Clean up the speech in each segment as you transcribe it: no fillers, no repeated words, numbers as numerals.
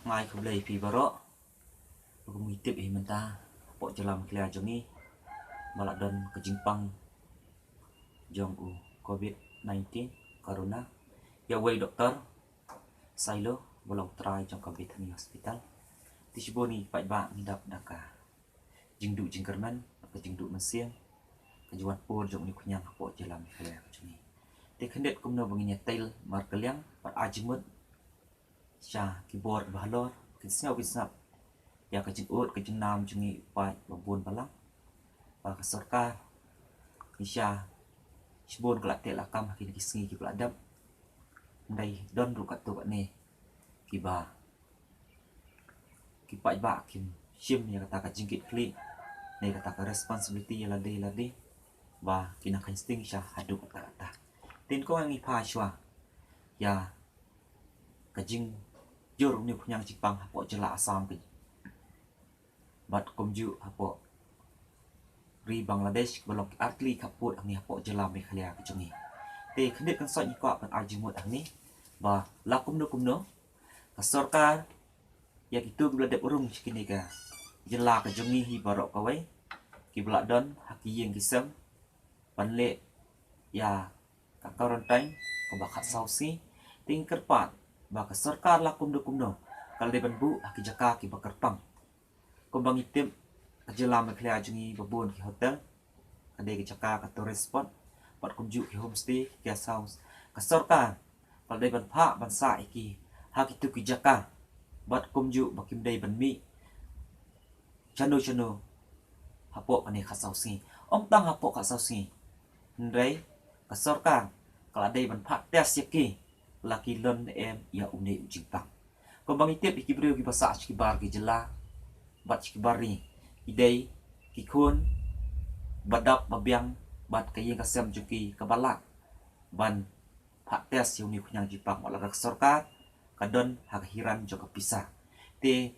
Ngay không lấy phí bà rõ Cũng nghi tiếp ý mình ta Bộ cho làm kìa cho nghi Mà lại đơn cái chính băng Dòng của COVID-19 Corona Ya way dokter Silo Walau try trong COVID Thani Hospital Tisiboni Pak Bak Ngidap Daka Jingdu Jingkerman Ke jingdu Mesiang Kejuan pur Jom ni kunyang Bộ cho làm kìa cho nghi Thì khấn đệt cũng nâu bằng nhà tail Mar keliang Pat ajimut Cha keyboard bahalor Kisnyaw bisnap Ya kajing ut kajing nam jungi Pai babun balang Và kasorka Isya Sibun kelate lakam Kini kisngi ki peladap Ndai don rukat tu kat ni Kiba Kipai ba kim Sim ya kata kajing kit klik Ni kata ka responsibility ya lade Và kina insting sya hadu kata Tin ko yang ipa sywa Ya Kajing Jor ni punyang Jepang Hapo jela asam ke Bat komju hapo Ri Bangladesh Balok atli kaput Ang ni hapo jela mekhalia ke jungi Te khendit kan sot nyikwa Pan arjimut ang ni Ba lakum no Kasorka Ya gitu Biladep urung cikini ka Jela ke jungi hi barok kawai Kibelak don Haki yang kisem Panlek Ya Kakarantain Kebakat sausi Tingkerpat Ba kasorka lakum no Kalau dia banbu Haki jaka ki bakerpang Kumbang itim Kajela mekhalia jungi babun ki hotel Kade ki jaka ka tourist spot Pat kunjuk ki homestay ki guest house Kasorka Kalau dia ban pak ban sa iki Haki tu ki jaka Bat kumjuk bakim day ban mi Chano Hapo kani khasausi Om tang hapo khasausi Ndray Kasorka Kalau day ban pak tes yaki Laki lon em ya une ujipang Kumbang itim iki beriu ki basa ki bar ki jela Bat ki bari Idai Kikun Badap babiang Bat kayeng kasem juki kabalak Ban Pak tes yung ni kunyang Jepang Wala raksorka Kadon hakahiran jo kapisa Te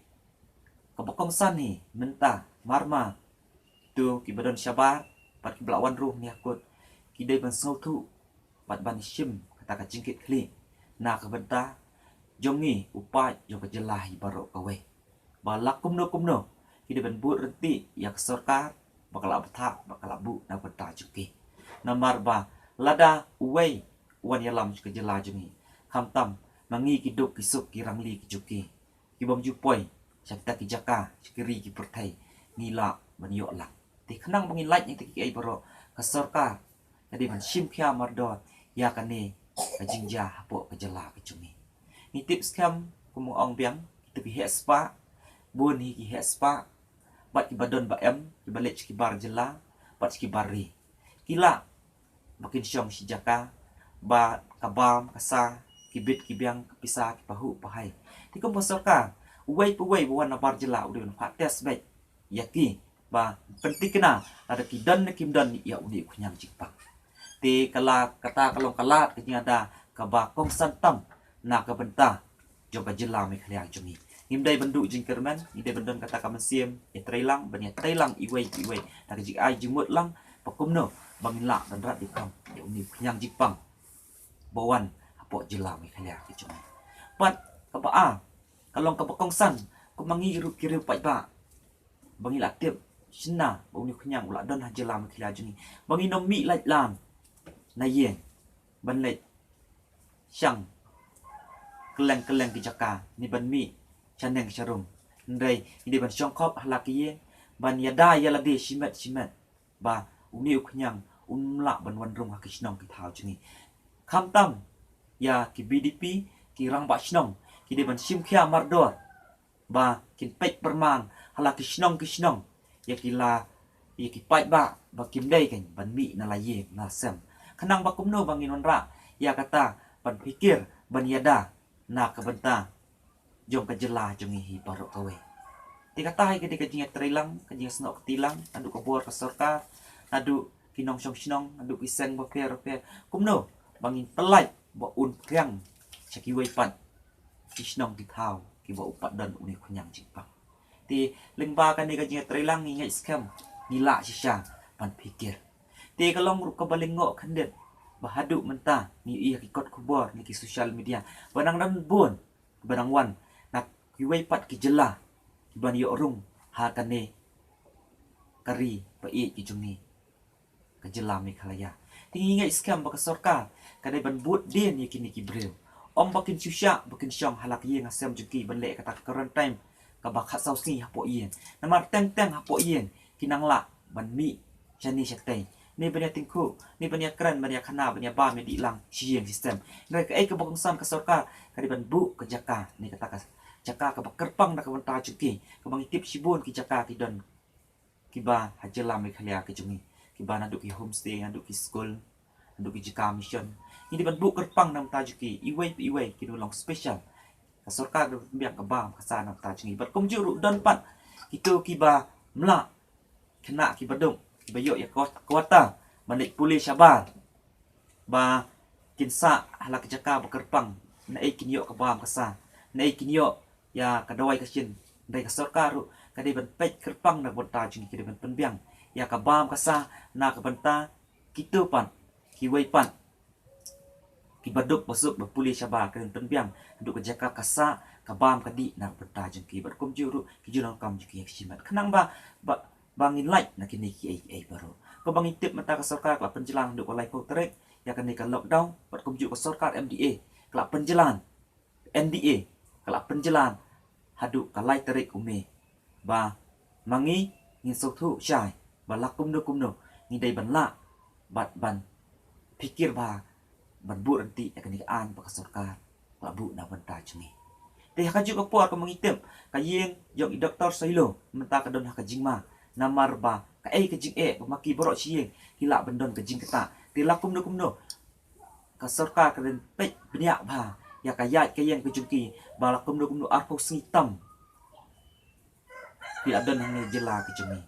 Kabokongsan ni Menta Marma Tu kibadon syabar Bat kibelawan ruh ni akut Kidai ban sautu Bat ban shim Kata kajingkit kli Na kabenta Jom ni upai jo kajelahi barok kawe Balak kumno Kidai ban buat renti Ya kesorka Bakal abta Bakal abu Na benta juki Namar ba Lada uway Wan yalam juga jela jungi Kamtam Mangi kiduk kisuk kirangli kijuki Kibam jupoy Syakta kijaka Syakiri kipertai Ngila Banyok lang Ti kenang bangin light yang tiki ay baro Kasorka Jadi man sim kia mardo Ya kane Kajingja Hapo kajela kajungi Ni tips kam Kumung ong biang Kita ki spa Bun hi ki spa Bat kibadon ba em Kibalik kibar jela Bat kibari Kila Makin syong si jaka Ba kabam kasa Kibit kibiang Kipisa kipahu pahai Ti kum pasorka Uway buwan na bar jela Udah ban tes baik Yaki Ba penting kena Ada kidan na kimdan Ya uni kunyang Jepang Ti kala kata kalong kalat Kanya ada Kabakong santam Na kabenta Joga jela mekhalia jungi Ngimdai bendu jingkerman Ngimdai bendon kata kamasiem Ya trailang Banya trailang iway Nak jik ay jimut lang Pakumno Bangin lak dan rat dikam Ya uni kunyang Jepang Bawan Hapo jela mekhalia jungi Pat kabaa Kalong kabakongsan Kumangi kiriu pak Bangin lak tiap Sina Bang ni kunyang Ulak don hajela mekhalia jungi Bangin nomi lait lam Na ye Ban lait Syang Keleng ki jaka Ni ban mi Chaneng syarum Ndai Ini ban syongkop halaki ye Ban yada yalade shimet Ba Uni kunyang Umlak ban wanrung hakishnong ki thao jungi Kamtam Ya ki BDP Ki rang bak shnong Ki de ban sim kia mardor Ba kin pek permang Halaki kishnong Ya ki la Ya ki pai ba Ba kim day kan Ban mi na la ye Na sem Kenang bakumno bangin wanra Ya kata Ban pikir Ban yada Na kabenta Jom kajela jungi hi barok kawe Ti kata hai ketika jingat terilang Kajingat senok ketilang Aduk kabor kasorka Aduk kinong shnong Aduk kiseng baper Kumno Bangin pelai Ba un kriang Syaki waipan Kishnong kitau Kiba upat dan uni kunyang Jepang Ti lingba kan dika jingat terilang Ngingat skam Nila sisya Pan pikir Ti kalong kabaling ngok kandet Bahaduk mentah Ni iya kikot kubor Ni ki social media Banang dan bun Banang wan Nak kiway pat ki jela kiban yo rung ha kane kari pa i ki jungi ka jela Meghalaya tingi ngai scam ba ka sarkar kadai ban but din ye kini ki breu om bakin susya bakin syam halak ye ngasem juki ban le kata current time ka ba khat sausi hapo yen namar teng hapo yen kinang la ban mi chani chatai ni banya tingku ni banya kran banya khana banya ba me di lang sieng system ngai ka ai ka bokong sam ka sarkar kadai ban bu ka jaka ni kata ka jaka ka ba kerpang na ka ban ta juki ka bang tip sibun ki jaka ki don ki ba hajela Meghalaya ki jungi ki ba naduk ki homestay naduk ki school naduk ki jika mission ini ban bu kerpang nam ta juki iwai ki long special ka sarkar biak ka ba ka sa nam ta jungi bat kom ju ru don pat itu ki ba mla kena ki badung ki bayo ya kota manik pulih syabar ba kinsa halak jaka ba kerpang na ai kinyo ka ba ka sa na ai kinyo ya kadawai kasin dai ka sarkar ru kadai ban pek kerpang na bonta jungi ki ban penbiang ya ka bam ka sa na ka banta kitu pan ki wai pan ki baduk masuk berpulih syabar kan penbiang duk ke jaka kasa kabam kadi nak bertajung ki berkum juru ki jurang kam juki yaksimat kenang bangin light nak kini ki ai baru ko bangin tip mata ka sarkar ka penjelang duk olai ko trek ya kan ka lockdown berkum juk ka sarkar MDA ka penjelan NDA ka penjelan haduk ka light trek ume ba mangi ngin sok thu syai ba lakum no ngi dai ban la bat ban pikir ba ban bu nanti akan dikaan pak sarkar pak bu na banta jungi teh ka juga puar ka mangitem ka yeng jong doktor sailo menta ka don ha ka jingma namar ba ka ai ka jing maki borok sieng hila bendon ka jing kata ti lakum no ka sarkar ka den pek bniak ba ya ka yat ka yeng ka jungki ba lakum no arpo sitam ti adon hang jela ka jungi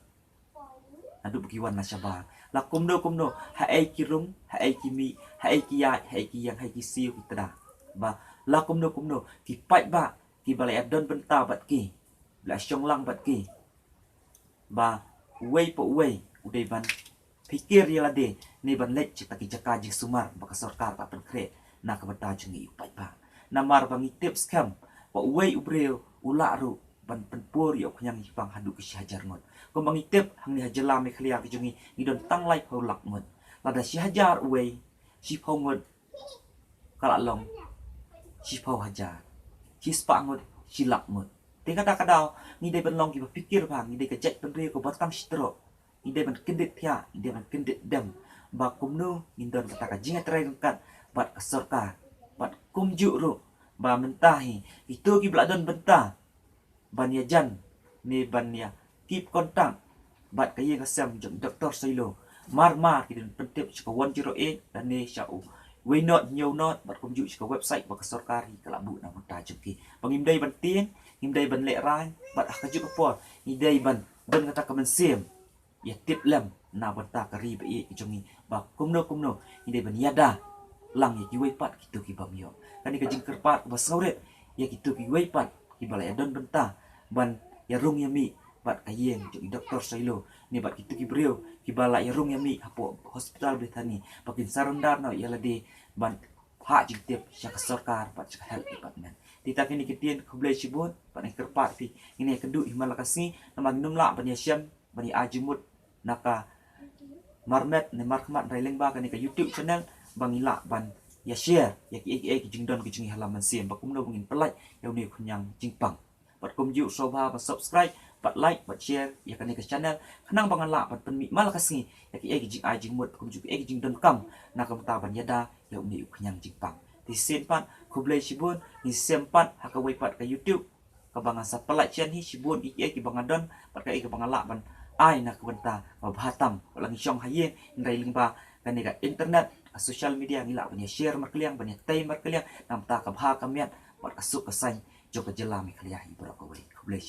adu bukiwan na syaba lakum no ha ai kirung ha ai kimi ha ai kiya ha ai kiyang ha ki siu ki tada ba lakum no ki pai ba ki balai adon benta bat ki la syong lang bat ki ba wei po wei udai ban pikir ya lade ni ban lek cita ki jaka ji sumar ba ka sarkar ka pen kre na ka bata jungi pai ba namar bangi tips kam ba wei ubreu ula ru ban penpur yo khnyang hipang hadu ki hajar ngot ko bangi tip hang ni hajela Meghalaya ki jungi ni don tang lai ho lak ngot lada si hajar wei si phau ngot kala long si phau hajar si spa ngot si lak ngot te kata kadau ni dai ban long ki pikir bang ni dai ka jek pen re ko batang stro ni dai ban kendit thia ni dai ban kendit dam ba kumnu ni don kata ka jinga trai kat bat ka sarkar bat kumju ru ba mentahi itu ki bladon benta ban ya jan ni ban ya keep kontak bat kaya kasam jong doktor sailo mar ki den pentip ka 108 dan ni syau we not new not bat kumju ka website ba ka sarkari kala bu na mata juki pangimdai ban tien ngimdai ban lek rai bat ka ju ka por ngidai ban don kata ka mensiem ya tip lem na banta kari ba ki jongi ba kumno ngidai ban yada lang ya ki we pat kitu ki bamyo kan ka jing kerpat ba sauret ya kitu ki we pat ki balai don benta ban ya rung ya mi bat kayeng jok doktor sailo ni bat kitu ki breu ki bala ya rung ya mi hapo hospital Britani pakin sarandar no ya lade ban ha jing tip syak sarkar bat syak health department tita kini kitien kublai sibun bat ni kerpat fi ini kedu himal kasi nama numla ban ya syam ban ya ajimut naka marmet ni markmat raileng ba kan ka YouTube channel bangila ban ya share ya ki jingdon ki jingi halaman sim bakum no bungin pelai ya ni kunyang jingpang bat kum ju soba bat subscribe bat like bat share ya kan ke channel kanang bangala bat penmi mal kasi ya ki jing jing mut kum ju ki jing don kam na kam ta ban yada ya ni kunyang jingpang ti sen pan kublai sibun ni sempat hakawai pat ka YouTube ka bangan sa pelai chen hi sibun ki bangadon bat ka bangala ban ai na kubenta mabhatam lang syong haye ndai lingba kan ka internet social media ngila punya share markeliang punya tay markeliang nam ta ka bha kamiat bat kasuk kasai jok jela Meghalaya ibra ko wei kublai